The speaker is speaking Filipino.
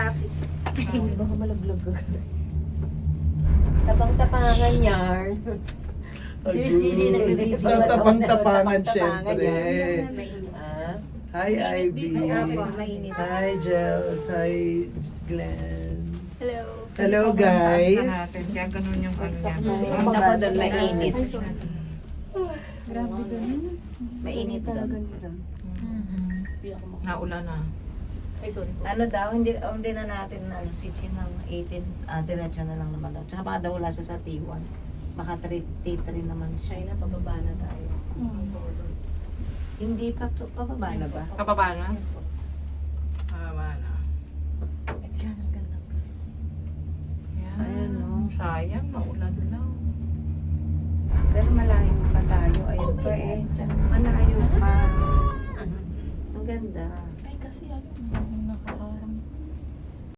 traffic. Hindi ba malaglag ka? Tabang-tapangan yarn. Si Miss Gigi nag-review. Tabang-tapangan, syempre. Ah, Hi, Ivy. Mainit. Hi, Jels. Hi, Glenn. Hello. Hello, Sobrang taas guys. na natin, kaya ganun yung ano niya. Ako doon mainit. grabe doon. Mainit talaga. Naulan na. Ano daw, hindi na natin si Chin ng 18, diretso na lang naman daw. Tsaka baka daw wala siya sa T1. Baka T3 naman siya. China, pababa na tayo. Hindi pa to, pababa na ba? Kapaba na? Kapaba na. Ayun, no. Sayang, maulan lang. Pero malayo pa tayo. Ayun pa eh. Malayo pa. Ang ganda. Ay, kasi ano, nakaharang.